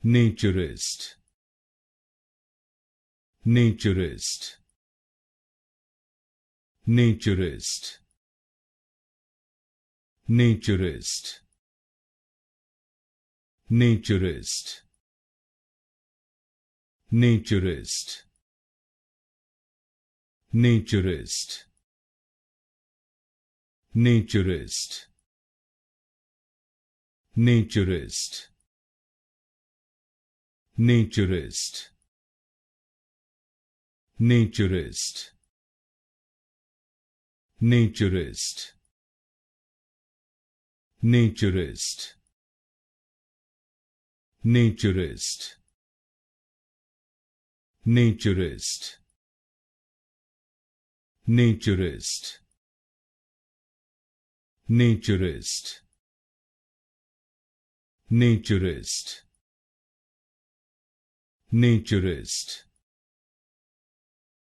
Naturist, Naturist, Naturist, Naturist, Naturist, Naturist, Naturist, Naturist, Naturist, Naturist, Naturist, Naturist, Naturist, Naturist, Naturist, Naturist, Naturist, Naturist, Naturist,